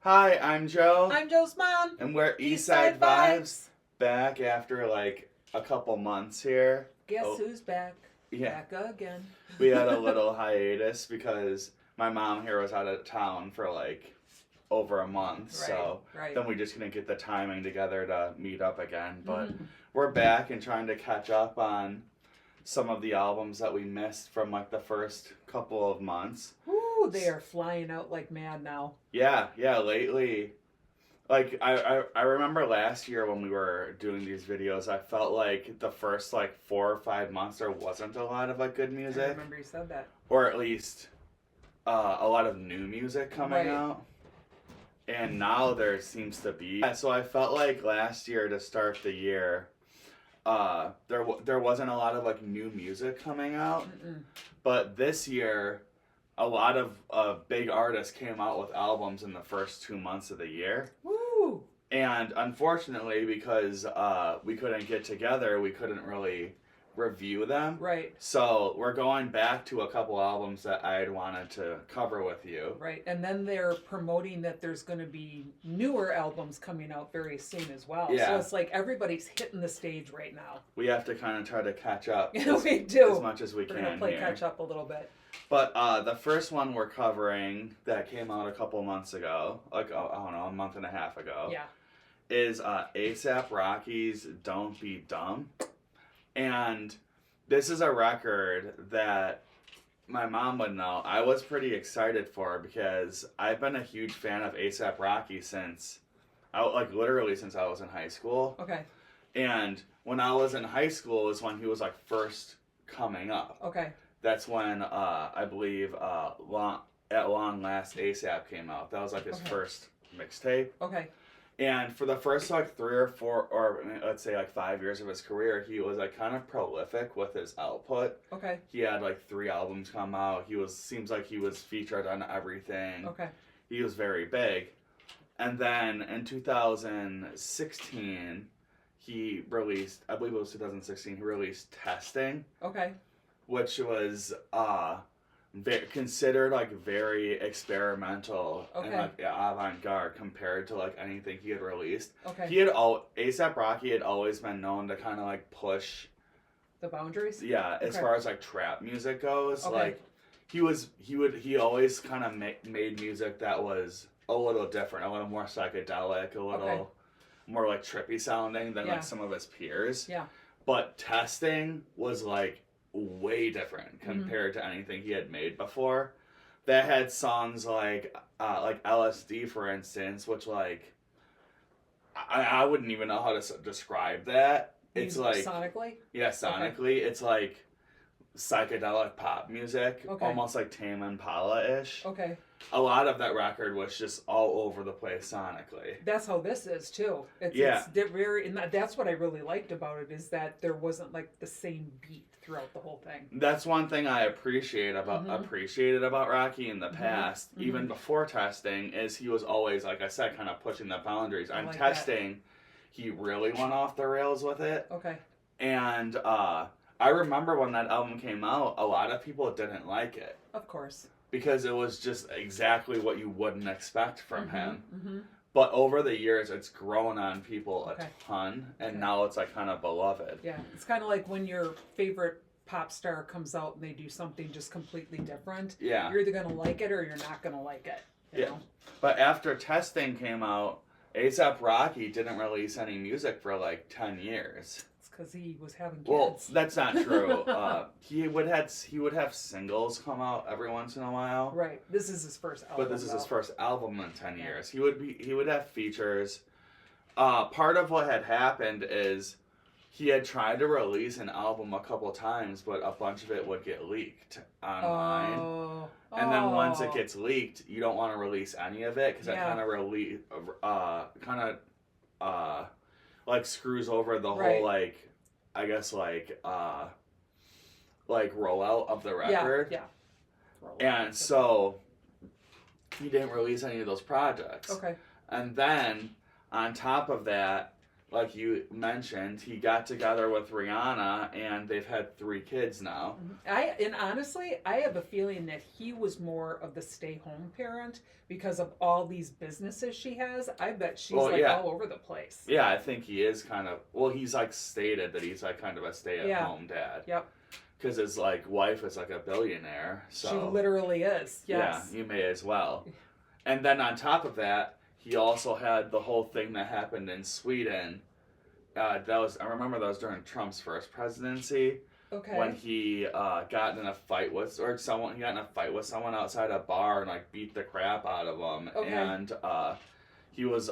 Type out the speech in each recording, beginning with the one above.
Hi, I'm Joe, I'm Joe's mom. and we're Eastside Eastside Vibes, back after like a couple months here. Guess Oh, who's back? yeah, Back again. we had a little hiatus because my mom here was out of town for like over a month, so right. then we just couldn't get the timing together to meet up again. But Mhm. we're back and trying to catch up on some of the albums that we missed from like the first couple of months. Woo, they are flying out like mad now. Yeah, lately like I remember last year when we were doing these videos, I felt like the first like 4 or 5 months there wasn't a lot of like good I music, remember you said that. or at least a lot of new music coming Right. out. And now there seems to be. Yeah, so I felt like last year to start the year, there wasn't a lot of like new music coming out, Mm-mm. but this year a lot of big artists came out with albums in the first 2 months of the year. Woo! And unfortunately, because we couldn't get together, we couldn't really review them. Right. So we're going back to a couple albums that I had wanted to cover with you. Right. And then they're promoting that there's going to be newer albums coming out very soon as well. Yeah. So it's like everybody's hitting the stage right now. We have to kind of try to catch up We do. as much as we We're can going to play here. catch up a little bit. But the first one we're covering that came out a couple months ago, like I don't know, a month and a half ago, Yeah. is ASAP Rocky's "Don't Be Dumb," and this is a record that my mom would know. I was pretty excited for because I've been a huge fan of ASAP Rocky since, literally since I was in high school. Okay. And when I was in high school is when he was like first coming up. Okay. That's when I believe At Long Last ASAP came out. That was like his Okay. first mixtape. Okay. And for the first like 3 or 4, or let's say like 5 years of his career, he was like kind of prolific with his output. Okay. He had like 3 albums come out. Seems like he was featured on everything. Okay. He was very big. And then in 2016, he released, I believe it was 2016, he released Testing, Okay. which was considered like very experimental and Okay. like avant-garde compared to like anything he had released. Okay. ASAP Rocky had always been known to kind of like push, The boundaries? yeah, as Okay. far as like trap music goes. Okay. Like he always kind of made music that was a little different, a little more psychedelic, a little Okay. more like trippy sounding than Yeah. like some of his peers. Yeah. But Testing was like way different Mm-hmm. compared to anything he had made before. That had songs like LSD, for instance, which like I wouldn't even know how to describe that. It's like sonically? yeah, sonically, it's like psychedelic pop music, Okay. almost like Tame Impala-ish. Okay. A lot of that record was just all over the place sonically. That's how this is too. Yeah. It's very, and that's what I really liked about it is that there wasn't like the same beat throughout the whole thing. That's one thing I appreciated about Rocky in the past, Mhm. even before Testing, is he was always, like I said, kind of pushing the boundaries. I On like Testing, he really went off the rails with it. Okay. And I remember when that album came out, a lot of people didn't like it Of course. because it was just exactly what you wouldn't expect from him. Mm-hmm. But over the years, it's grown on people Okay. a ton, and Okay. now it's like kind of beloved. Yeah. It's kind of like when your favorite pop star comes out and they do something just completely different. Yeah. You're either going to like it or you're not going to like it. You Yeah. know? But after Testing came out, ASAP Rocky didn't release any music for like 10 years. It's because he was having kids. Well, that's not true. He would have singles come out every once in a while. Right. This is his first album. But this is his though. first album in 10 Yeah. years. He would have features. Part of what had happened is he had tried to release an album a couple times, but a bunch of it would get leaked online. Oh. And then once it Oh. gets leaked, you don't want to release any of it because Yeah. it like screws over the Right. whole like, I guess like rollout of the record. Yeah. And so he didn't release any of those projects. Okay. And then on top of that, like you mentioned, he got together with Rihanna, and they've had 3 kids now. And honestly, I have a feeling that he was more of the stay-home parent because of all these businesses she has. I bet she's all over the place. Yeah, I think he is kind of. Well, he's like stated that he's like kind of a stay-at-home dad. Yep. Because his like wife is like a billionaire. So she literally is. Yes. Yeah, you may as well. And then on top of that, he also had the whole thing that happened in Sweden. I remember that was during Trump's first presidency. Okay. When he got in a fight with someone outside a bar and like beat the crap out of him. Okay. And he was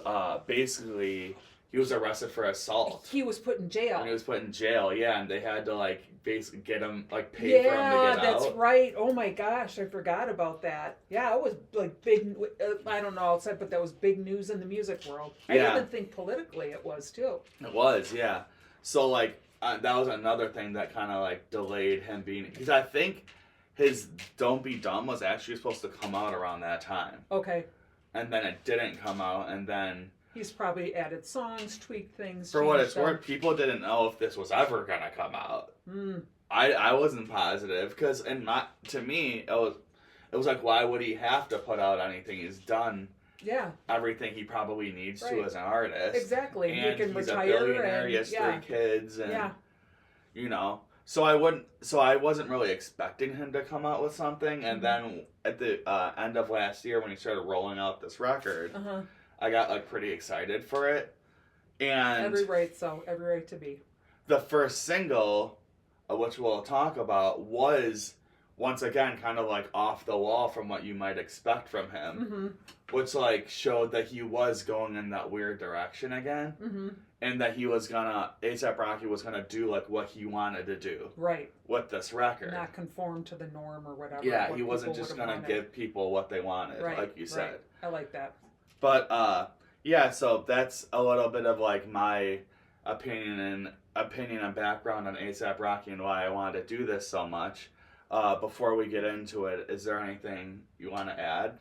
he was arrested for assault. He was put in jail. And he was put in jail, yeah, and they had to like basically get him like pay for him to get out. Yeah, that's right. Oh my gosh, I forgot about that. Yeah, it was like big. I don't know outside, but that was big news in the music world. Yeah. I even think politically it was too. It was, yeah. So like that was another thing that kind of like delayed him being, because I think his "Don't Be Dumb" was actually supposed to come out around that time. Okay. And then it didn't come out, and then. He's probably added songs, tweaked things. For what it's worth, people didn't know if this was ever gonna come out. I wasn't positive because to me it was like, why would he have to put out anything? He's done everything he probably needs to as an artist. Exactly. And he can he's retire a billionaire. He has 3 kids, and you know. So I wasn't really expecting him to come out with something, and then at the end of last year when he started rolling out this record. I got like pretty excited for it, and every right to be. The first single, which we'll talk about, was once again kind of like off the wall from what you might expect from him, which like showed that he was going in that weird direction again, and that A$AP Rocky was gonna do like what he wanted to do, right, with this record, not conform to the norm or whatever. Yeah, he wasn't just gonna give people what they wanted, like you said. Right. I like that. But yeah, so that's a little bit of like my opinion and background on A$AP Rocky and why I wanted to do this so much. Before we get into it, is there anything you want to add?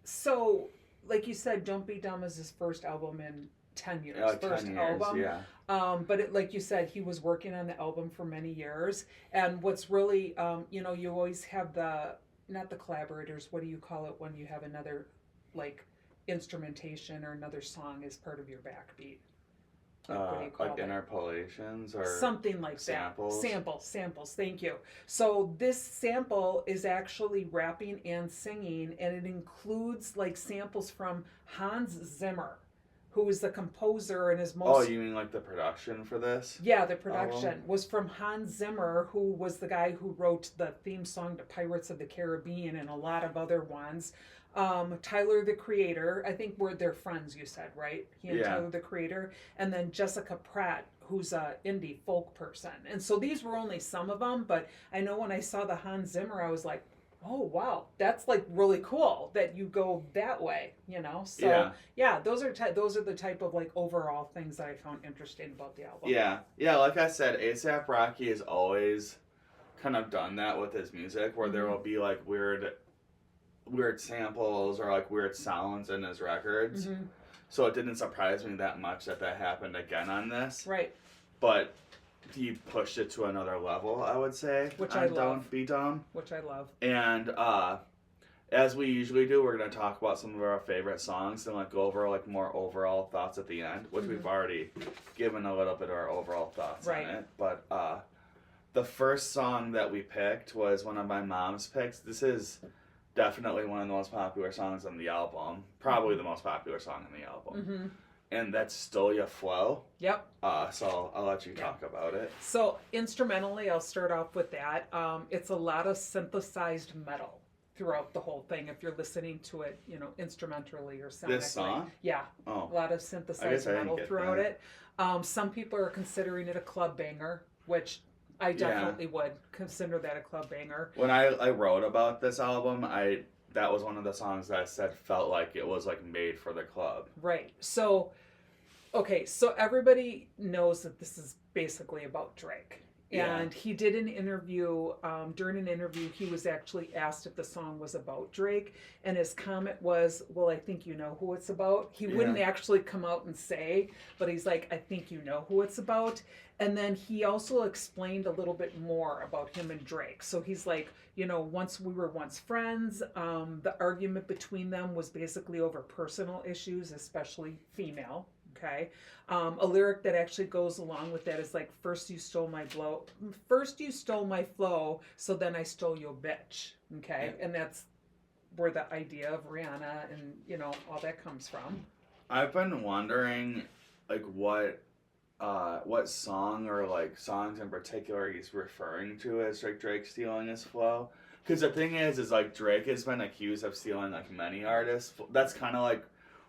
So like you said, Don't Be Dumb is his first album in 10 years. Like 10 years, album. Yeah. But like you said, he was working on the album for many years. And what's really, you always have not the collaborators, what do you call it when you have another like instrumentation or another song as part of your backbeat? What do you call like interpolations or something like samples? That. Samples. Thank you. So this sample is actually rapping and singing, and it includes like samples from Hans Zimmer, who is the composer and is most. Oh, you mean like the production for this? Yeah, the production was from Hans Zimmer, who was the guy who wrote the theme song to Pirates of the Caribbean and a lot of other ones. Tyler, the Creator, I think they're friends, you said, right? He and Tyler, the Creator. And then Jessica Pratt, who's a indie folk person. And so these were only some of them, but I know when I saw the Hans Zimmer, I was like, oh, wow, that's like really cool that you go that way, So those are the type of like overall things that I found interesting about the album. Yeah, like I said, A$AP Rocky has always kind of done that with his music, where there will be like weird samples or like weird sounds in his records. So it didn't surprise me that much that happened again on this. Right. But he pushed it to another level, I would say. Which I love. Don't Be Dumb. Which I love. And as we usually do, we're going to talk about some of our favorite songs and like go over like more overall thoughts at the end, which we've already given a little bit of our overall thoughts on it. But the first song that we picked was one of my mom's picks. This is definitely one of the most popular songs on the album. Probably the most popular song on the album. And that's Still Ya Flow. Yep. So I'll let you talk about it. So instrumentally, I'll start off with that. It's a lot of synthesized metal throughout the whole thing. If you're listening to it, instrumentally or sonically. This song? Yeah. Oh. A lot of synthesized metal throughout it. Some people are considering it a club banger, which I definitely would consider that a club banger. When I wrote about this album, that was one of the songs that I said felt like it was like made for the club. Right. So, okay, so everybody knows that this is basically about Drake. And he did an interview. During an interview, he was actually asked if the song was about Drake, and his comment was, "Well, I think you know who it's about." He wouldn't actually come out and say, but he's like, "I think you know who it's about." And then he also explained a little bit more about him and Drake. So he's like, once we were once friends. The argument between them was basically over personal issues, especially female. Okay. A lyric that actually goes along with that is like, first you stole my flow, so then I stole your bitch. Okay. And that's where the idea of Rihanna and, all that comes from. I've been wondering, like, what song or, like, songs in particular he's referring to as, like, Drake stealing his flow. Because the thing is, like, Drake has been accused of stealing, like, many artists. That's kind of, like,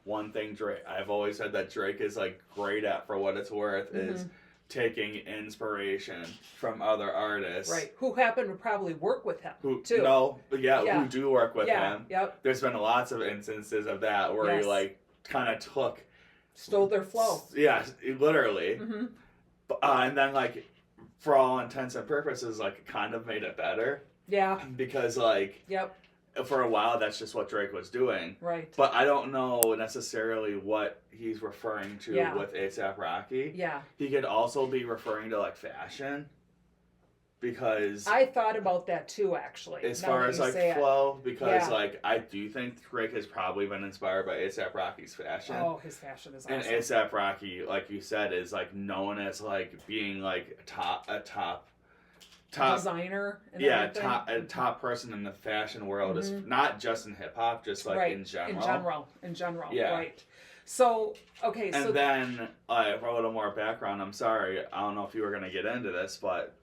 one thing I've always said that Drake is, like, great at, for what it's worth, is taking inspiration from other artists. Right. Who happen to probably work with him, who too. Who do work with him. Yep. There's been lots of instances of that where he, like, kind of stole their flow. Yeah, literally. And then, like, for all intents and purposes, like, kind of made it better. Yeah. Because, like, for a while, that's just what Drake was doing. Right. But I don't know necessarily what he's referring to with A$AP Rocky. Yeah. He could also be referring to, like, fashion. Because I thought about that too, actually. As far as, like, flow, because, like, I do think Drake has probably been inspired by A$AP Rocky's fashion. Oh, his fashion is awesome. And A$AP Rocky, like you said, is, like, known as, like, being, like, a top designer. And everything. top person in the fashion world is not just in hip hop, just, like, in general. In general, yeah. Right. So, okay, and then, for a little more background, I'm sorry, I don't know if you were going to get into this, but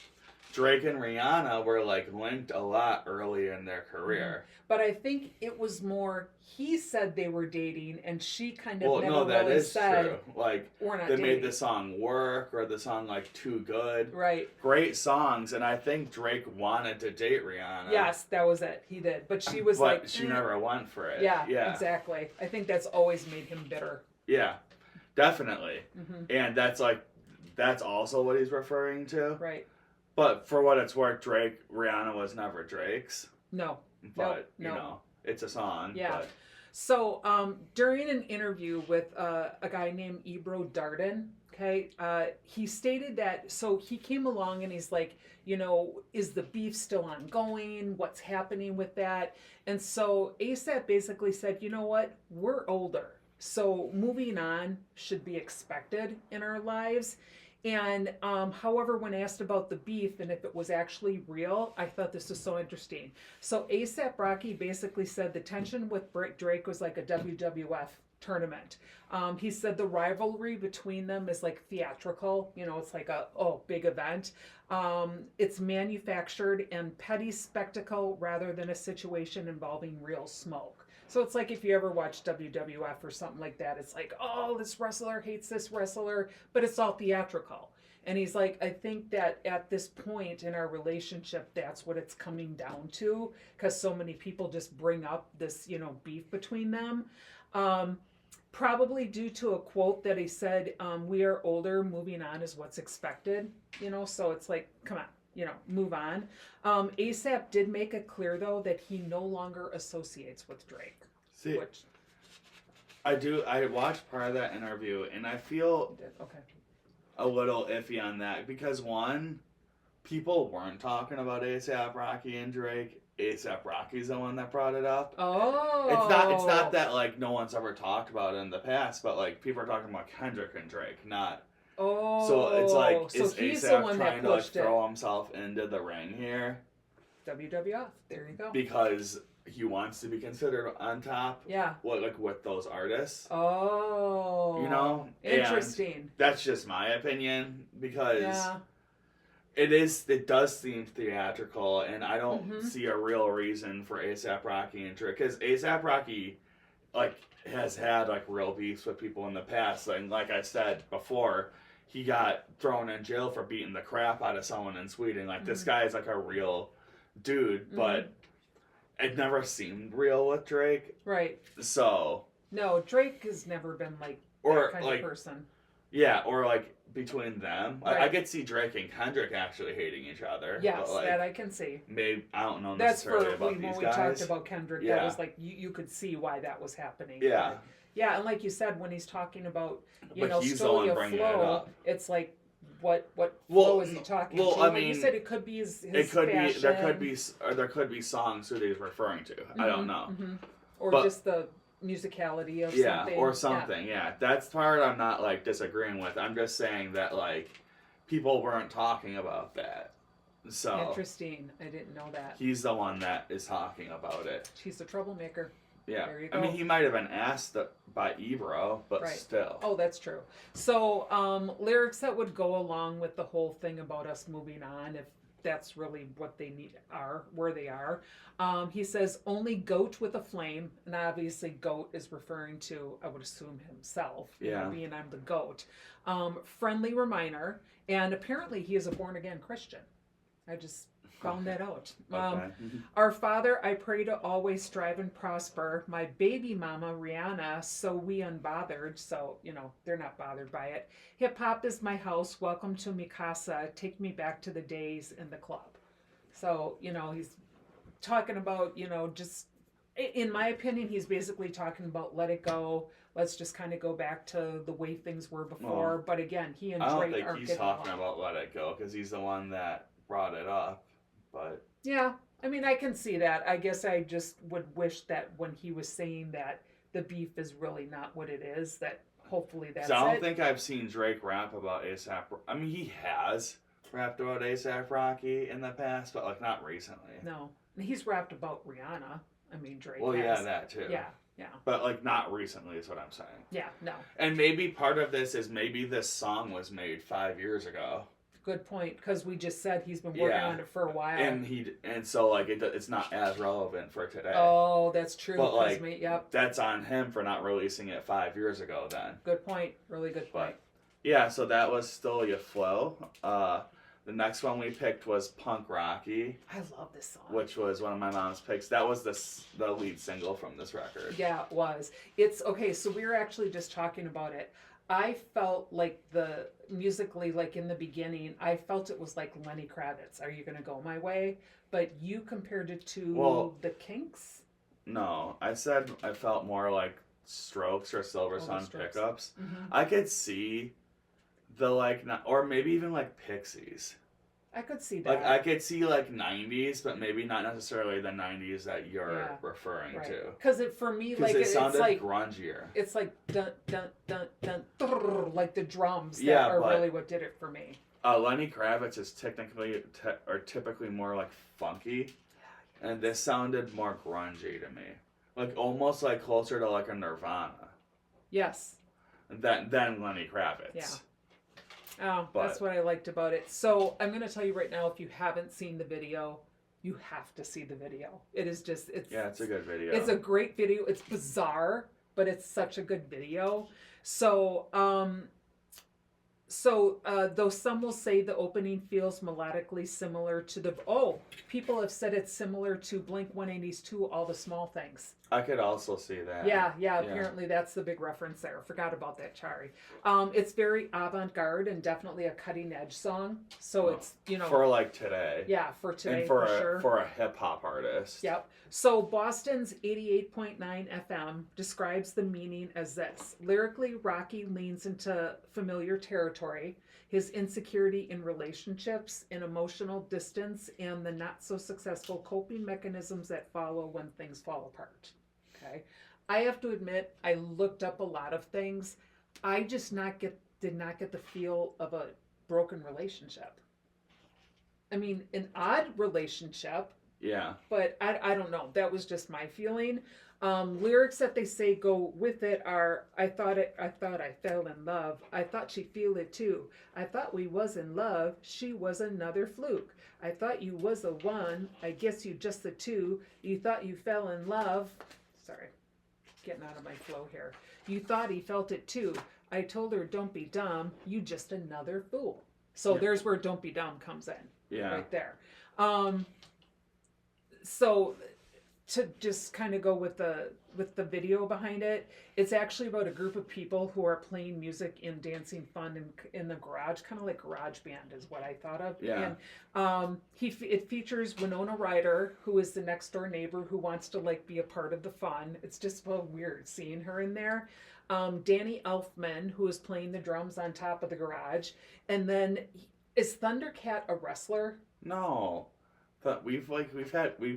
Drake and Rihanna were, like, linked a lot early in their career. But I think it was more, he said they were dating, and she kind of never that really is said, true. Like, we're not they dating. made the song Work, or the song, like, Too Good. Right. Great songs, and I think Drake wanted to date Rihanna. Yes, that was it. He did. But she was but she never went for it. Yeah, exactly. I think that's always made him bitter. Yeah, definitely. And that's also what he's referring to. Right. But for what it's worth, Rihanna was never Drake's. No. But, you know, it's a song. Yeah. But. So, during an interview with a guy named Ebro Darden, okay, he stated that, so he came along and he's like, is the beef still ongoing? What's happening with that? And so A$AP basically said, you know what? We're older. So moving on should be expected in our lives. And however, when asked about the beef and if it was actually real, I thought this was so interesting. So A$AP Rocky basically said the tension with Drake was like a WWF tournament. He said the rivalry between them is like theatrical. It's like a big event. It's manufactured and petty spectacle rather than a situation involving real smoke. So it's like if you ever watch WWF or something like that, it's like, oh, this wrestler hates this wrestler, but it's all theatrical. And he's like, I think that at this point in our relationship, that's what it's coming down to, because so many people just bring up this, beef between them. Probably due to a quote that he said, we are older, moving on is what's expected, so it's like, come on. Move on. A$AP did make it clear, though, that he no longer associates with Drake. See, I watched part of that interview, and I feel a little iffy on that, because one, people weren't talking about A$AP Rocky and Drake. A$AP Rocky's the one that brought it up. Oh. It's not that, like, no one's ever talked about it in the past, but, like, people are talking about Kendrick and Drake, not... Oh, so it's like, so is he's A$AP the one trying that to, like, pushed it. throw himself into the ring here? WWF, there you go. Because he wants to be considered on top. Yeah. With those artists. Oh. Interesting. And that's just my opinion, because it does seem theatrical, and I don't see a real reason for A$AP Rocky and Drake, because A$AP Rocky, like, has had, like, real beefs with people in the past, and like I said before, he got thrown in jail for beating the crap out of someone in Sweden. Like, this guy is, like, a real dude, but it never seemed real with Drake. Right. So. No, Drake has never been, like, that kind of person. Yeah, or like between them. I Right. could see Drake and Kendrick actually hating each other. Yes, but, like, that I can see. maybe I don't know That's necessarily for about when these we guys. talked about Kendrick. That Yeah. was like you could see why that was happening. Yeah. But, yeah, and like you said, when he's talking about But he's the Stole one Ya bringing it Flow, up. it's like what Well, flow is he talking well, to? I Like you mean, said, it could be his It could be there fashion. could be or there could be songs that he's referring to. I don't know. Mhm. Or But- just the musicality of Yeah, something. or something. Yeah. That's part I'm not like disagreeing with. I'm just saying that like people weren't talking about that. Yeah. So Interesting. I didn't know that. he's the one that is talking about it. He's a troublemaker. Yeah. There you I mean, go. he might have been asked by Ebro, but Right. still. Oh, that's true. So, lyrics that would go along with the whole thing about us moving on, if that's really what they need are, where they are. He says, only goat with a flame, and obviously goat is referring to, I would assume, himself, Yeah. being I'm the goat. Friendly reminder, and apparently he is a born-again Christian. I just found that out. Okay. Our Father, I pray to always strive and prosper. My baby mama, Rihanna, so we unbothered. So, they're not bothered by it. Hip hop is my house. Welcome to Mikasa. Take me back to the days in the club. So, he's talking about, just, in my opinion, he's basically talking about let it go. Let's just kind of go back to the way things were before. Well, but again, he and I don't Drake think aren't he's getting talking along. about Let It Go because he's the one that brought it up. But Yeah, I mean, I can see that. I guess I just would wish that when he was saying that the beef is really not what it is, that hopefully that's 'cause I don't it. think I've seen Drake rap about ASAP. I mean, he has rapped about ASAP Rocky in the past, but like not recently. No, he's rapped about Rihanna. I mean, Drake Well, yeah, has. that too. Yeah, But like not recently is what I'm saying. yeah, no. And maybe part of this is maybe this song was made 5 years ago, Good point, because we just said he's been working Yeah. on it for a while. and so like it's not as relevant for today. Oh, that's true. But, 'cause like, yep, That's on him for not releasing it 5 years ago. Then. good point. Really good point. But yeah, so that was Still Ya Flow. The next one we picked was Punk Rocky, I love this song. which was one of my mom's picks. That was the lead single from this record. Yeah, it was. It's okay. So we were actually just talking about it. I felt like musically, like in the beginning, I felt it was like Lenny Kravitz. Are you gonna go my way? But you compared it to Well- the Kinks. No, I said I felt more like Strokes or Silver Oh, the Sun Strokes. pickups. Mm-hmm. I could see the or maybe even like Pixies. I could see that. Like I could see like 90s, but maybe not necessarily the 90s that you're Yeah, referring to. Because for me, Because like it it's sounded like grungier. it's like dun dun dun dun, drrr, like the drums that Yeah, are but- really what did it for me. Lenny Kravitz is typically more like funky, and this sounded more grungy to me, like almost like closer to like a Nirvana Yes. than Lenny Kravitz. Yeah. Oh, But- that's what I liked about it. So I'm gonna tell you right now, if you haven't seen the video, you have to see the video. It is just Yeah, it's a good video. It's a great video. It's bizarre, but it's such a good video. So, though some will say the opening feels melodically similar to people have said it's similar to Blink-182, All the Small Things. I could also see that. Yeah, apparently that's the big reference there. Forgot about that, Chari. It's very avant-garde and definitely a cutting-edge song. So it's, for like today. yeah, for today, and for sure. for a hip hop artist. Yep. So Boston's 88.9 FM describes the meaning as this. Lyrically, Rocky leans into familiar territory, his insecurity in relationships, and emotional distance, and the not so successful coping mechanisms that follow when things fall apart. Okay. I have to admit, I looked up a lot of things. I just did not get the feel of a broken relationship. I mean, an odd relationship, Yeah. but I don't know. That was just my feeling. Lyrics that they say go with it are, I thought I fell in love. I thought she'd feel it too. I thought we was in love. She was another fluke. I thought you was the one. I guess you just the two. You thought you fell in love. Sorry, getting out of my flow here. You thought he felt it too. I told her, don't be dumb. You just another fool. So Yeah. there's where don't be dumb comes in. Yeah. Right there. So to just kind of go with the video behind it, it's actually about a group of people who are playing music and dancing fun in the garage, kind of like garage band is what I thought of. Yeah. And it features Winona Ryder, who is the next door neighbor who wants to like be a part of the fun. It's just well weird seeing her in there. Danny Elfman, who is playing the drums on top of the garage, and then is Thundercat a wrestler? No. But we've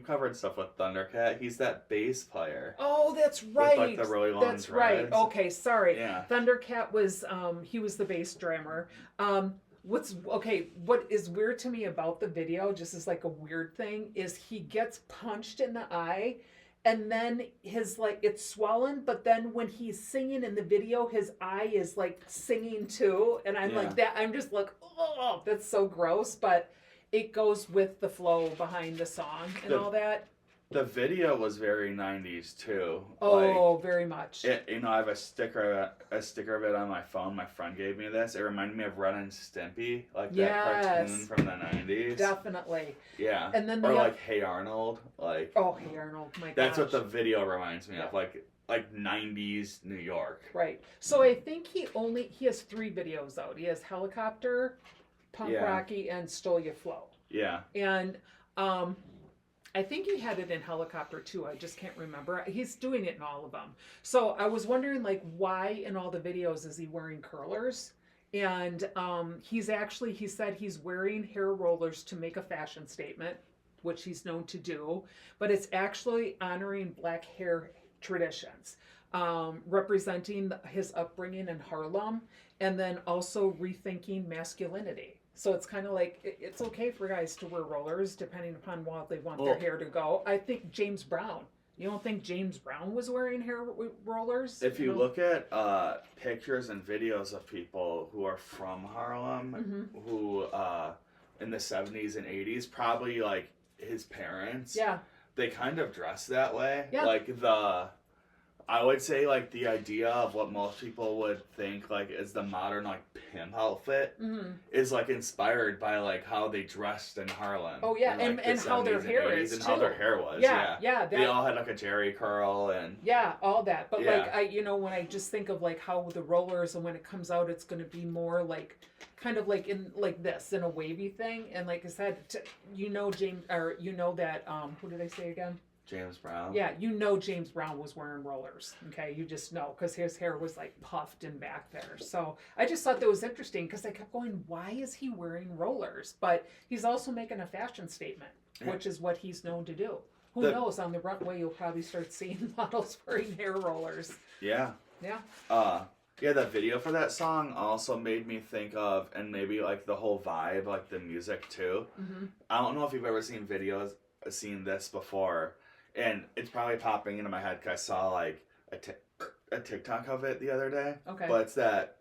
covered stuff with Thundercat. He's that bass player. Oh, that's right. With like the really long That's right. dreads. Okay, sorry. Yeah. Thundercat was he was the bass drummer. What is weird to me about the video, just as like a weird thing, is he gets punched in the eye and then his like it's swollen, but then when he's singing in the video, his eye is like singing too. And I'm like that I'm just like, oh, that's so gross, but it goes with the flow behind the song and all that. The video was very 90s too. Oh, very much. I have a sticker of it on my phone. My friend gave me this. It reminded me of Ren and Stimpy, like that cartoon from the 90s. Definitely. Yeah. And then like Hey Arnold, like oh, Hey Arnold, my gosh. That's what the video reminds me of, like 90s New York. Right. So I think he has 3 videos out. He has Helicopter, Punk Rocky, and Stole Your Flow. Yeah. And I think he had it in Helicopter too. I just can't remember. He's doing it in all of them. So I was wondering, like, why in all the videos is he wearing curlers? And he said he's wearing hair rollers to make a fashion statement, which he's known to do, but it's actually honoring Black hair traditions, representing his upbringing in Harlem, and then also rethinking masculinity. So it's kind of like, it's okay for guys to wear rollers depending upon what they want their hair to go. I think James Brown. You don't think James Brown was wearing hair rollers? If you look at pictures and videos of people who are from Harlem, who in the 70s and 80s, probably like his parents, they kind of dress that way. Yeah. Like I would say like the idea of what most people would think like is the modern like pimp outfit is like inspired by like how they dressed in Harlem. Oh yeah, in, like, and how their hair is and too. how their hair was. Yeah. They all had like a jerry curl and all that. But like when I just think of like how the rollers and when it comes out, it's going to be more like kind of like in like this in a wavy thing. And like I said, James or that who did I say again? James Brown. Yeah, James Brown was wearing rollers. Okay, you just know because his hair was like puffed and back there. So I just thought that was interesting because I kept going, why is he wearing rollers? But he's also making a fashion statement, which is what he's known to do. Who knows? On the runway, you'll probably start seeing models wearing hair rollers. Yeah. Yeah. Yeah, the video for that song also made me think of, and maybe like the whole vibe, like the music too. I don't know if you've ever seen this before. And it's probably popping into my head because I saw like a TikTok of it the other day. Okay. But it's that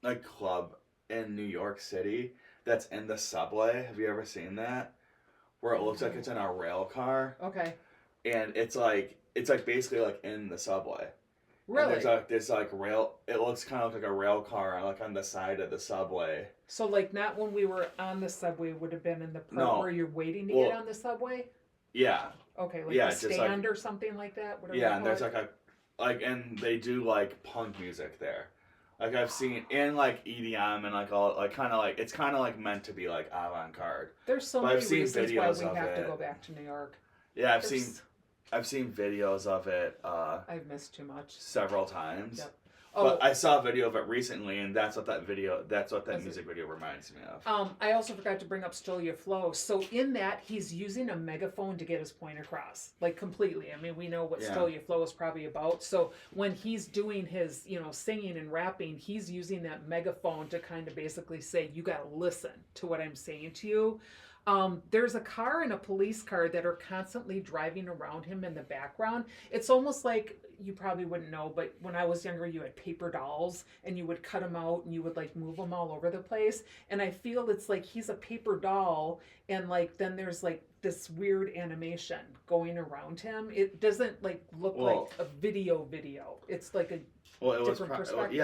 like club in New York City that's in the subway. Have you ever seen that? Where it looks like it's in a rail car. Okay. And it's like basically like in the subway. Really? And there's like rail. It looks kind of like a rail car like on the side of the subway. So like not when we were on the subway would have been in the part where you're waiting to get on the subway. Yeah. Okay, like a stand or something like that. Yeah, and there's and they do like punk music there. Like I've seen in like EDM and like all like kind of like it's kind of like meant to be like avant-garde. There's so many reasons why we have to go back to New York. Yeah, I've seen videos of it. I've missed too much. Several times. Yep. But I saw a video of it recently, and that's what that music video reminds me of. I also forgot to bring up Stole Your Flow. So in that, he's using a megaphone to get his point across, like completely. I mean, we know what Stole Your Flow is probably about. So when he's doing his, singing and rapping, he's using that megaphone to kind of basically say, you got to listen to what I'm saying to you. There's a car and a police car that are constantly driving around him in the background. It's almost like, you probably wouldn't know, but when I was younger, you had paper dolls and you would cut them out and you would like move them all over the place. And I feel it's like he's a paper doll and like then there's like this weird animation going around him. It doesn't like look like a video. It's like a different perspective.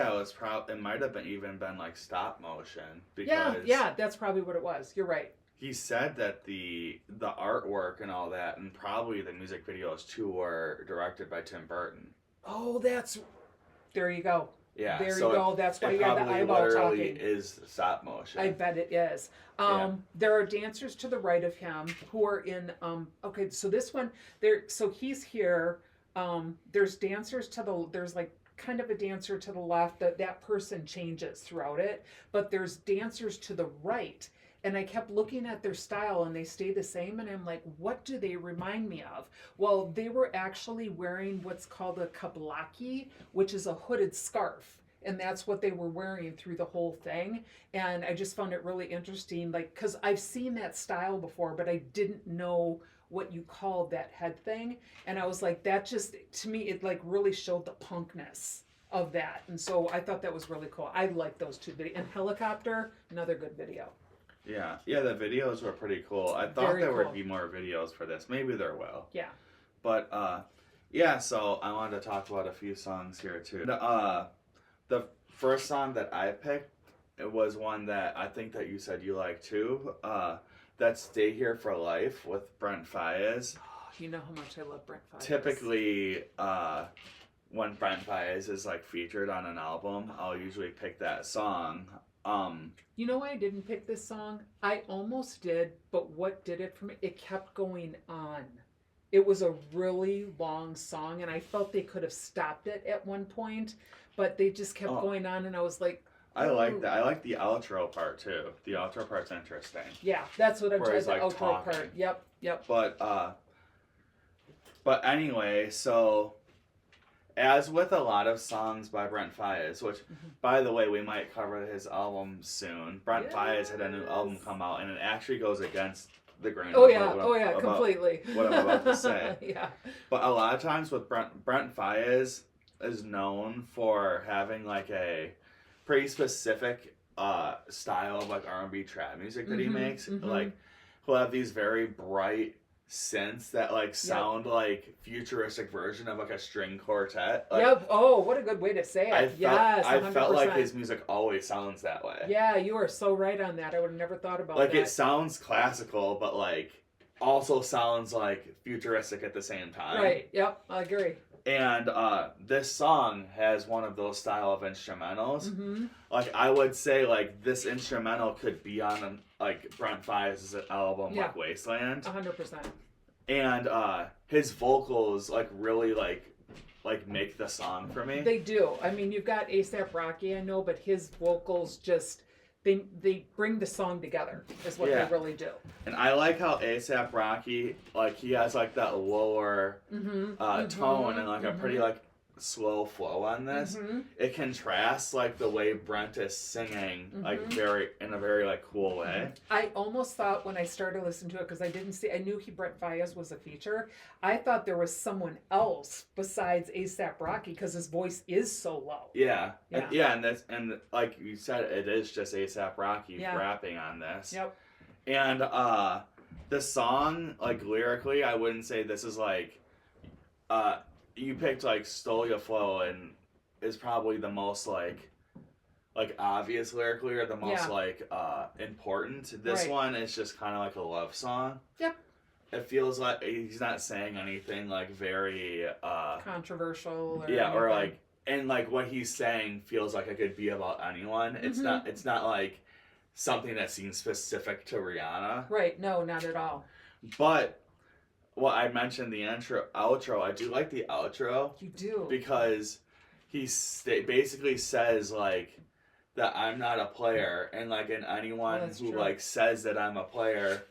It might have even been like stop motion because yeah, that's probably what it was. You're right. he said that the artwork and all that, and probably the music videos too, were directed by Tim Burton. Oh, there you go. Yeah, There so you go. That's why it you had the probably eyeball literally talking. is stop motion. I bet it is. There are dancers to the right of him who are in. Okay, so this one there. So he's here. There's dancers to the. There's like kind of a dancer to the left. That person changes throughout it, but there's dancers to the right. And I kept looking at their style and they stay the same. And I'm like, what do they remind me of? Well, they were actually wearing what's called a kablaki, which is a hooded scarf. And that's what they were wearing through the whole thing. And I just found it really interesting, like, because I've seen that style before, but I didn't know what you called that head thing. And I was like, that just, to me, it like really showed the punkness of that. And so I thought that was really cool. I like those two videos. And Helicopter, another good video. Yeah, the videos were pretty cool. I thought Very there cool. would be more videos for this. Maybe there will. Yeah. But yeah. So I wanted to talk about a few songs here too. The first song that I picked, it was one that I think that you said you like too. That's "Stay Here for Life" with Brent Faiyaz. Oh, you know how much I love Brent Faiyaz. Typically, when Brent Faiyaz is like featured on an album, I'll usually pick that song. You know why I didn't pick this song? I almost did, but what did it for me? It kept going on. It was a really long song, and I felt they could have stopped it at one point, but they just kept going on, and I was like, I like that. I like the outro part too. The outro part's interesting. yeah, that's what I'm Where trying he's, to like, outro talking. part. Yep. But anyway, so as with a lot of songs by Brent Faiyaz, which, by the way, we might cover his album soon. Brent Faiyaz had a new album come out, and it actually goes against the grain. Oh of yeah, about completely. What I'm about to say. Yeah. But a lot of times with Brent Faiyaz is known for having like a pretty specific style of like R&B trap music that he makes. Like he'll have these very bright synths that like sound like futuristic version of like a string quartet. Like, Yep. Oh, what a good way to say it. I felt like 100%. his music always sounds that way. Yeah, you are so right on that. I would have never thought about Like that. it sounds classical, but like also sounds like futuristic at the same time. Right. Yep. I agree. And this song has one of those style of instrumentals. Mm-hmm. Like I would say, like this instrumental could be on like Brent Faiyaz's album, like Wasteland. 100%. And his vocals like really like make the song for me. They do. I mean, you've got A$AP Rocky, I know, but his vocals just they bring the song together. Is what they really do. And I like how A$AP Rocky, like he has like that lower tone and like a pretty like slow flow on this. It contrasts like the way Brent is singing like in a very like cool way. I almost thought when I started listening to it, because I knew Brent Faiyaz was a feature. I thought there was someone else besides A$AP Rocky because his voice is so low. Yeah. And like you said, it is just A$AP Rocky rapping on this. Yep. And the song, like lyrically, I wouldn't say this is like you picked like Stole Your Flow and is probably the most like obvious lyrically or the most like important. This one is just kind of like a love song. Yep. It feels like he's not saying anything like very controversial or or like, and like what he's saying feels like it could be about anyone. It's not like something that seems specific to Rihanna. Right. No, not at all. But I mentioned the outro. I do like the outro. You do. Because he basically says like that I'm not a player, and like anyone who true. like says that I'm a player,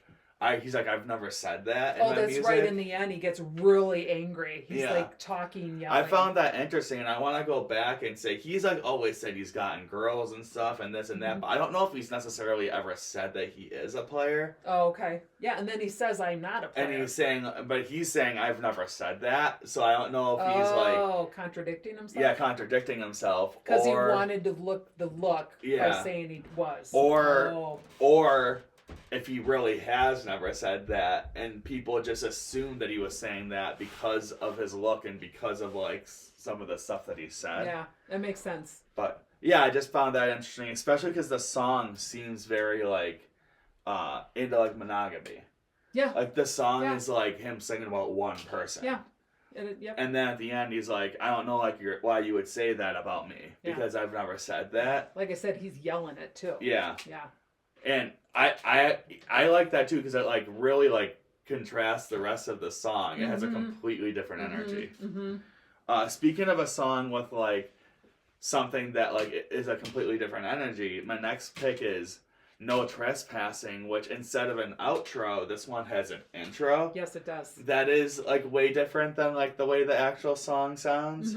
he's like, I've never said that in my that's music. right. In the end, he gets really angry. He's like talking, yelling. I found that interesting, and I want to go back and say he's like always said he's gotten girls and stuff and this and that, but I don't know if he's necessarily ever said that he is a player. Oh, okay. Yeah, and then he says, I'm not a player. And he's saying I've never said that, so I don't know if he's like contradicting himself. Yeah, contradicting himself. Because he wanted to look by saying he was. Or if he really has never said that, and people just assume that he was saying that because of his look and because of like some of the stuff that he said. Yeah, that makes sense. But yeah, I just found that interesting, especially because the song seems very like into like monogamy. Yeah. Like the song Yeah. is like him singing about one person. Yeah. Yep. And then at the end he's like, I don't know like why you would say that about me because I've never said that. Like I said, he's yelling it too. Yeah. Yeah. And I like that too because it like really like contrasts the rest of the song. It has a completely different energy. Speaking of a song with like something that like is a completely different energy, my next pick is No Trespassing, which instead of an outro, this one has an intro. Yes, it does. That is like way different than like the way the actual song sounds.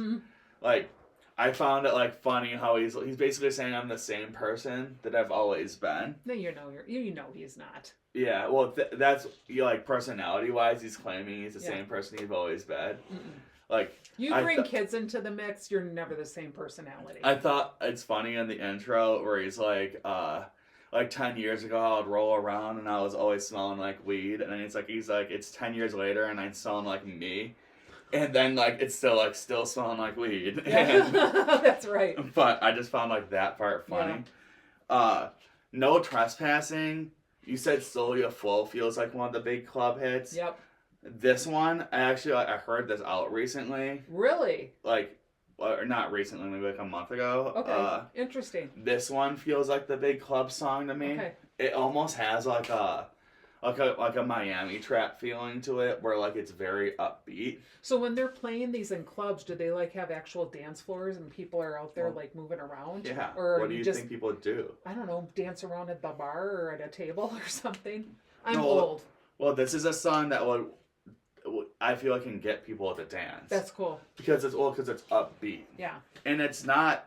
Like I found it like funny how he's basically saying I'm the same person that I've always been. No, you know he's not. Yeah, well that's like personality wise, he's claiming he's the same person he's always been. Like you bring kids into the mix, you're never the same personality. I thought it's funny in the intro where he's like 10 years ago I would roll around and I was always smelling like weed, and then he's like it's 10 years later and I'm smelling like me, and then like it's still smelling like weed. Yeah. That's right. But I just found like that part funny. No Trespassing, you said Slowly a Flow feels like one of the big club hits. Yep. This one I heard this out recently. Really? Or not recently, maybe like a month ago. Okay. Interesting. This one feels like the big club song to me. Okay. It almost has like a Miami trap feeling to it, where like it's very upbeat. So when they're playing these in clubs, do they like have actual dance floors and people are out there like moving around? Yeah. Or what do you think people do? I don't know, dance around at the bar or at a table or something? I'm No, old. Well, this is a song that I feel like can get people to dance. That's cool. Because it's upbeat. Yeah. And it's not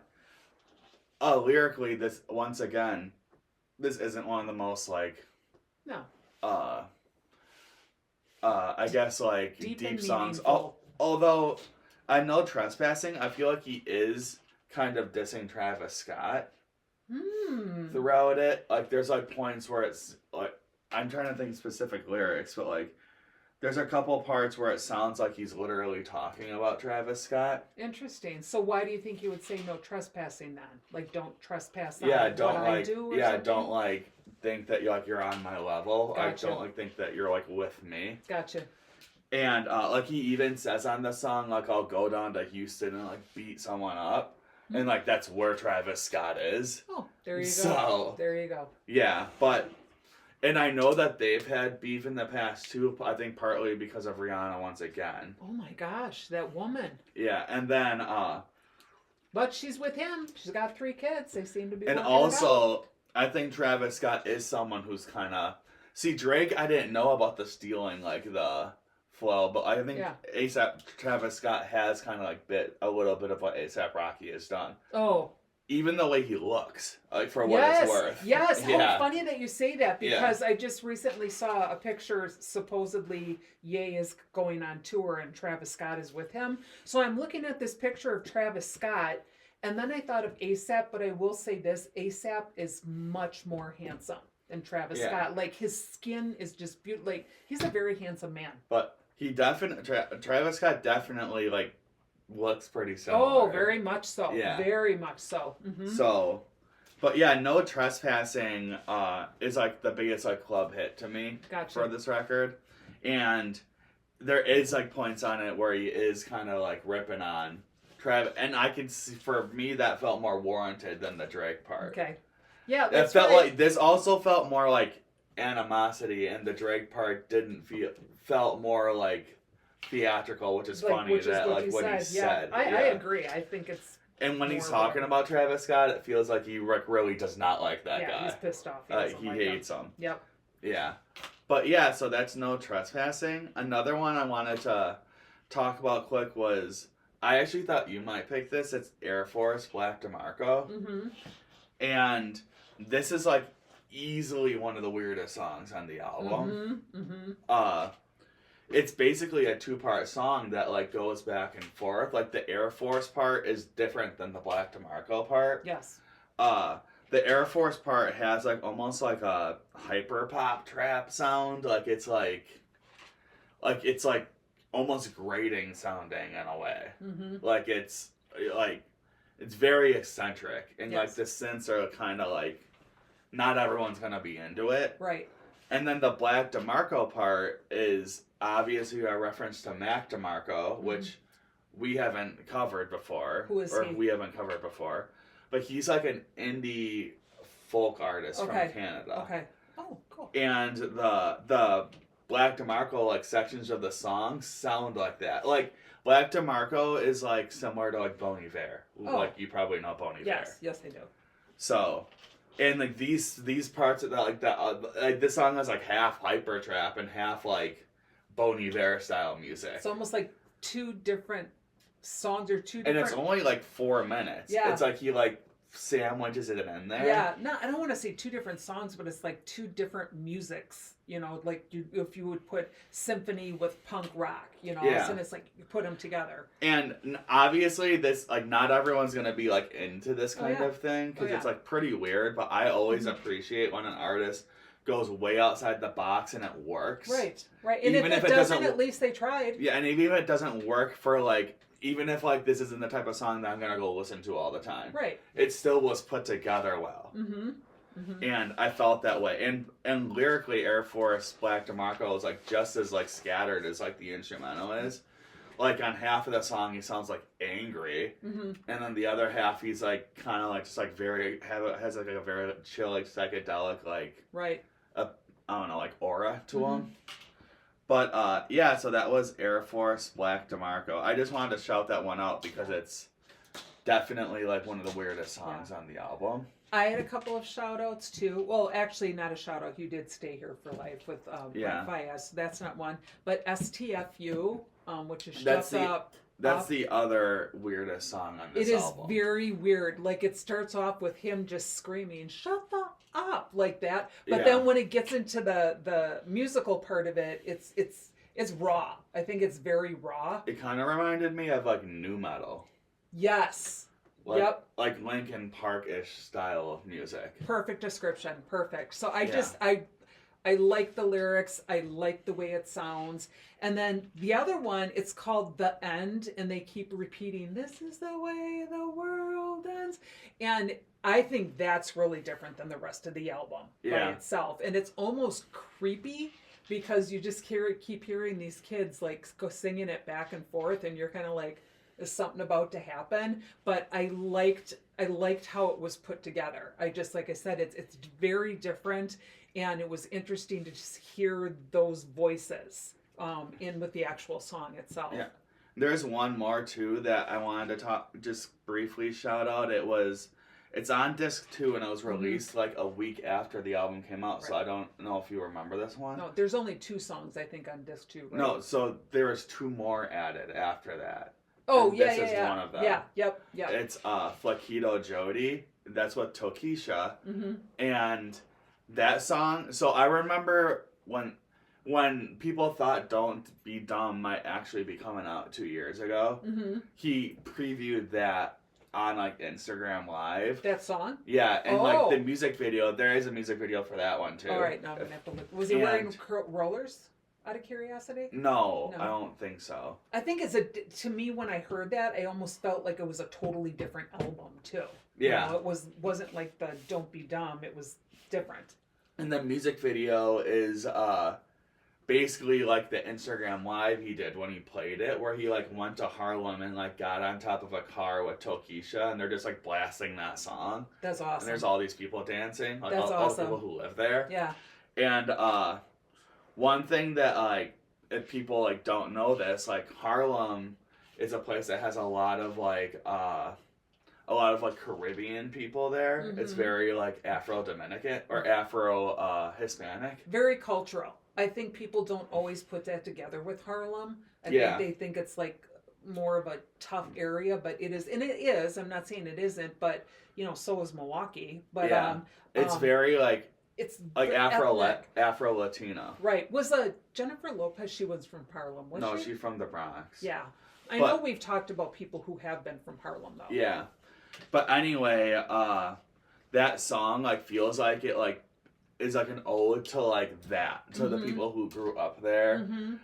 lyrically, this once again, this isn't one of the most like No. I guess like deep songs. Although I know Trespassing, I feel like he is kind of dissing Travis Scott throughout it. Like there's like points where it's like I'm trying to think specific lyrics, but like there's a couple parts where it sounds like he's literally talking about Travis Scott. Interesting. So why do you think he would say no trespassing then? Like don't trespass on don't what like I do or don't something? like think that you're on my level. Gotcha. I don't like think that you're like with me. Gotcha. And like he even says on the song, like I'll go down to Houston and like beat someone up. And like that's where Travis Scott is. Oh, there you go. So there you go. Yeah, and I know that they've had beef in the past too. I think partly because of Rihanna once again. Oh my gosh, that woman. Yeah, and then but she's with him. She's got 3 kids. They seem to be. And working it out. also, I think Travis Scott is someone who's kind of see Drake. I didn't know about the stealing like the flow, but I think ASAP Travis Scott has kind of like bit a little bit of what ASAP Rocky has done. Oh. Even the way he looks, like for what it's worth. Yes, Yeah. how funny that you say that because I just recently saw a picture. Supposedly, Ye is going on tour and Travis Scott is with him. So I'm looking at this picture of Travis Scott, and then I thought of ASAP. But I will say this: ASAP is much more handsome than Travis Scott. Like his skin is just beautiful. Like he's a very handsome man. But he definitely Travis Scott definitely like looks pretty similar. Oh, very much so. Yeah. Very much so. Mm-hmm. So, but yeah, No Trespassing is like the biggest like club hit to me for this record, and there is like points on it where he is kind of like ripping on Travis, and I can see for me that felt more warranted than the Drake part. Okay. Yeah, that felt like this also felt more like animosity, and the Drake part felt more like theatrical, which is funny what he said. I agree. I think it's. And when he's talking about Travis Scott, it feels like he really does not like that guy. Yeah, he's pissed off. He hates him. Yep. Yeah. But yeah, so that's No Trespassing. Another one I wanted to talk about quick was, I actually thought you might pick this. It's Air Force, Black DeMarco. Mm-hmm. And this is like easily one of the weirdest songs on the album. Mm-hmm. Mm-hmm. It's basically a 2-part song that like goes back and forth. Like the Air Force part is different than the Black DeMarco part. Yes. The Air Force part has like almost like a hyper pop trap sound. Like it's almost grating sounding in a way. Mm-hmm. Like it's very eccentric, and like the synths are kind of like not everyone's gonna be into it. Right. And then the Black DeMarco part is obviously a reference to Mac DeMarco, which we haven't covered before. Who is or he? we haven't covered before. But he's like an indie folk artist from Canada. Okay. Oh, cool. And the Black DeMarco like sections of the songs sound like that. Like Black DeMarco is like similar to like Bon Iver. Oh. Like you probably know Bon Iver. Yes, I do. So, and like these parts of that like this song is like half hyper trap and half like Bon Iver style music. It's almost like two different songs or two And different. it's only like 4 minutes. Yeah. It's like he like sandwiches it in there. Yeah, no, I don't want to say two different songs, but it's like two different musics. You know, like if you would put symphony with punk rock, you know, Yeah. and it's like you put them together. And obviously, this like not everyone's gonna be like into this kind yeah. of thing because Oh, yeah. it's like pretty weird. But I always appreciate when an artist goes way outside the box and it works. Right, right. And Even if if it it doesn't, doesn't- at least they tried. Yeah, and even if it doesn't work for like, even if like this isn't the type of song that I'm gonna go listen to all the time, Right. it still was put together well. Mm-hmm. Mm-hmm. And I felt that way. And lyrically, Air Force Black DeMarco is like just as like scattered as like the instrumental is. Like on half of the song, he sounds like angry, Mm-hmm. and then the other half, he's like kind of like just like has like a very chill, like psychedelic, like Right. I don't know, like aura to him. But yeah, so that was Air Force Black DeMarco. I just wanted to shout that one out because it's definitely like one of the weirdest songs on the album. I had a couple of shout outs too. Well, actually, not a shout out. You did Stay Here for Life with Yeah. Brent Fias. That's not one. But STFU, which is That's Shut Up. That's Up. the other weirdest song on this It is album. very weird. Like it starts off with him just screaming, "Shut the up," like that. But Yeah. then when it gets into the musical part of it, it's raw. I think it's very raw. It kind of reminded me of like new metal. Yes. Like, Yep. Like Linkin Park-ish style of music. Perfect description. Perfect. So I Yeah. just I like the lyrics. I like the way it sounds. And then the other one, it's called The End, and they keep repeating, "This is the way the world ends." And I think that's really different than the rest of the album by Yeah. itself. And it's almost creepy because you just keep hearing these kids like go singing it back and forth, and you're kind of like, is something about to happen? But I liked how it was put together. I just, like I said, it's very different, and it was interesting to just hear those voices in with the actual song itself. Yeah. There's one more too that I wanted to just briefly shout out. It's on disc 2 and it was released like a week after the album came out. So Right. I don't know if you remember this one. No, there's only 2 songs I think on disc 2. Right? No, so there was 2 more added after that. Oh and yeah, this is yeah. one of them. Yeah, yep. It's Flaquito Jody. That's what Tokisha. Mm-hmm. And that song, so I remember when people thought Don't Be Dumb might actually be coming out 2 years ago, Mm-hmm. he previewed that on like Instagram Live. That song. Yeah, and Oh. like the music video, there is a music video for that one too. All right, now I'm gonna have to look. Was he wearing And- rollers? Out of curiosity. No, No. I don't think so. I think to me when I heard that, I almost felt like it was a totally different album too. Yeah. You know, it wasn't like the Don't Be Dumb. It was different. And the music video is basically like the Instagram Live he did when he played it, where he like went to Harlem and like got on top of a car with Tokisha and they're just like blasting that song. That's awesome. And there's all these people dancing, like That's all the awesome. people who live there. Yeah. And one thing that like if people like don't know this, like Harlem is a place that has a lot of Caribbean people there. It's Mhm. very like Afro Dominican or Afro Hispanic. Very cultural. I think people don't always put that together with Harlem. I Yeah. think they think it's like more of a tough area, but it is, and it is. I'm not saying it isn't, but you know, so is Milwaukee. But Yeah. It's very it's like ethnic. Afro Latino. Right. Was Jennifer Lopez? She was from Harlem, was No, she? she's from the Bronx. Yeah. I But- know we've talked about people who have been from Harlem though. Yeah. But anyway, that song like feels like it like is like an ode to like that to the Mhm. people who grew up there. Mm-hmm.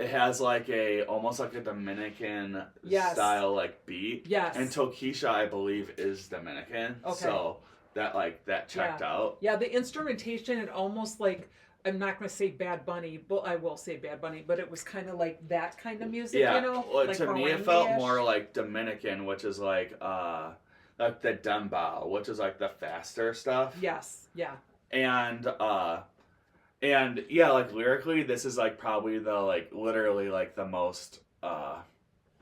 It has like almost like a Dominican Yes. style like beat. Yes. And Tokisha, I believe, is Dominican. Okay. So that checked out. Yeah, the instrumentation, it almost like, I'm not going to say Bad Bunny, but I will say Bad Bunny, but it was kind of like that kind of music, Yeah, you know? well, Like to me it felt merengue-ish. more like Dominican, which is like the dembow, which is like the faster stuff. Yes, yeah. And yeah, like lyrically, this is like probably the like literally like the most I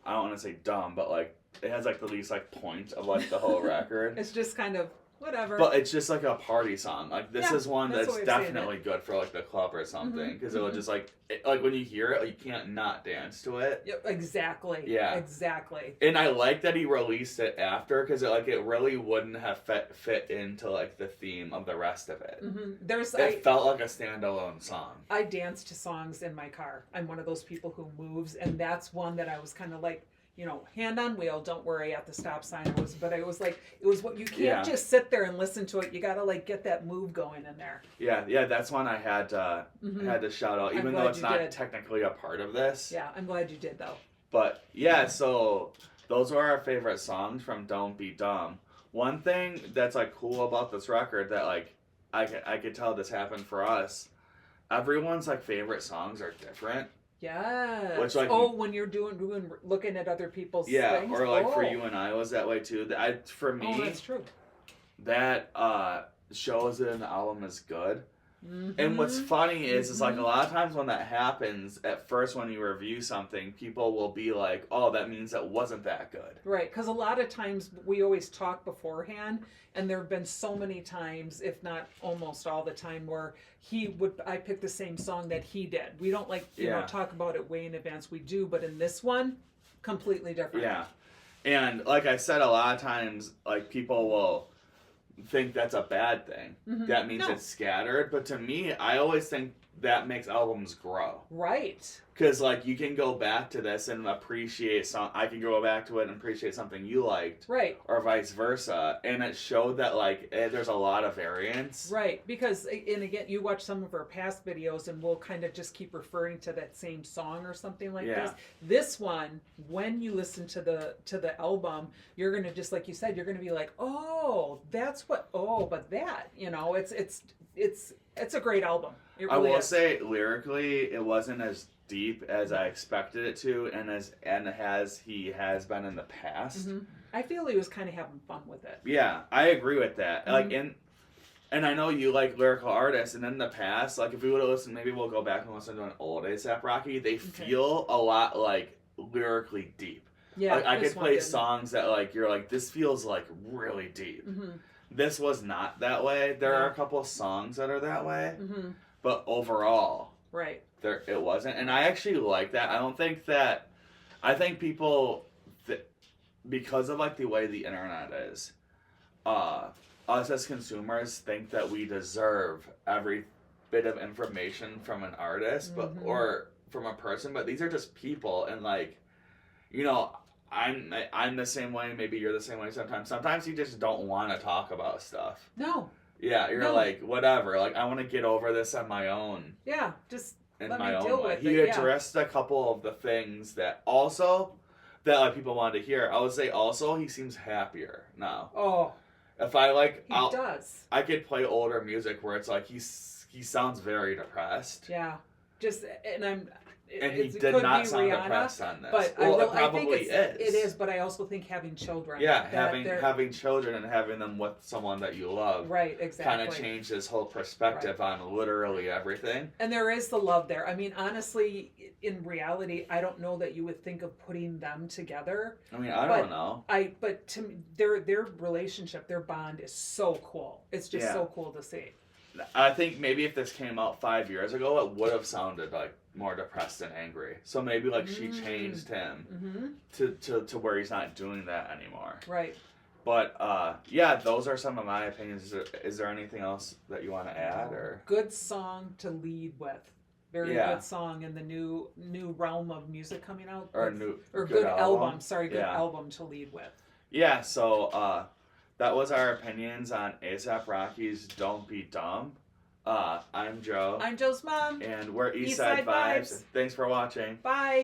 don't want to say dumb, but like it has like the least like point of like the whole record. It's just kind of whatever. But it's just like a party song. Like this Yeah, is one that's that's the way of saying definitely good for like the club or something because it'll mhm. just like like when you hear it, you can't not dance to it. Yep, exactly. Yeah. Exactly. And I like that he released it after because it really wouldn't have fit into like the theme of the rest of it. Mm-hmm. It felt like a standalone song. I dance to songs in my car. I'm one of those people who moves, and that's one that I was kind of like, you know, hand on wheel, don't worry, at the stop sign. But I was like, it was what you can't Yeah. just sit there and listen to it. You got to like get that move going in there. Yeah, that's one I had to shout out, I'm even though glad it's you not did. technically a part of this. Yeah, I'm glad you did though. But yeah, so those are our favorite songs from Don't Be Dumb. One thing that's like cool about this record that like I could tell this happened for us. Everyone's like favorite songs are different. Yeah. Which, like, when you're doing looking at other people's Yeah, things. or like for Oh. you and I was that way too. For me, Oh, that's true. that shows that an album is good. Mm-hmm. And what's funny is like a lot of times when that happens, at first when you review something, people will be like, "Oh, that means it wasn't that good." Right, because a lot of times we always talk beforehand, and there have been so many times, if not almost all the time, where I pick the same song that he did. We don't like, you know, Yeah. talk about it way in advance. We do, but in this one, completely different. Yeah. And like I said, a lot of times, like people will think that's a bad thing. Mhm. That means No. it's scattered. But to me, I always think that makes albums grow. Right. Because like you can go back to this and appreciate I can go back to it and appreciate something you liked, Right. or vice versa. And it showed that like there's a lot of variance. Right, because and again, you watch some of our past videos, and we'll kind of just keep referring to that same song or something like Yeah. this. This one, when you listen to the album, you're gonna, just like you said, you're gonna be like, oh, that's what. Oh, but that, you know, it's a great album. It I really will is. say lyrically, it wasn't as deep as I expected it to, as he has been in the past. Mhm. I feel he was kind of having fun with it. Yeah, I agree with that. Mhm. Like and I know you like lyrical artists, and in the past, like if we would have listened, maybe we'll go back and listen to an old ASAP Rocky. They feel a lot like lyrically deep. Yeah, Like I this could one play did. songs that like you're like this feels like really deep. Mhm. This was not that way. There are Yeah. a couple of songs that are that way, Mhm. but overall, Right. it wasn't. And I actually like that. I think people that because of like the way the internet is, us as consumers think that we deserve every bit of information from an artist, but Mhm. or from a person, but these are just people, and like, you know, I'm the same way. Maybe you're the same way sometimes. Sometimes you just don't want to talk about stuff. No. Yeah, you're No. like, whatever. Like, I want to get over this on my own. Yeah. Just In let my me own deal way. with He it. Yeah. addressed a couple of the things that like people wanted to hear. I would say also he seems happier now. Oh, If I like, he does. I could play older music where it's like he sounds very depressed. Yeah. Just and He it did could not be sound Rihanna, depressed on this. But Well, it I probably think is. it is. But I also think having children. Yeah, that they're- having children and having them with someone that you love right, exactly. kind of changed his whole perspective on literally everything. And there is the love there. I mean, honestly, in reality, I don't know that you would think of putting them together. I mean, I But don't know. But to me, their relationship, their bond is so cool. It's just Yeah. so cool to see. I think maybe if this came out 5 years ago, it would have sounded like more depressed and angry. So maybe like she changed him to where he's not doing that anymore. Right. But yeah, those are some of my opinions. Is there anything else that you want to add, or? Good song to lead with. Very Yeah. good song in the new realm of music coming out. Or Good album. Sorry, good Yeah. album to lead with. Yeah, so that was our opinions on ASAP Rocky's Don't Be Dumb. I'm Joe. I'm Joe's mom. And we're East Eastside Side Vibes. Vibes. Thanks for watching. Bye.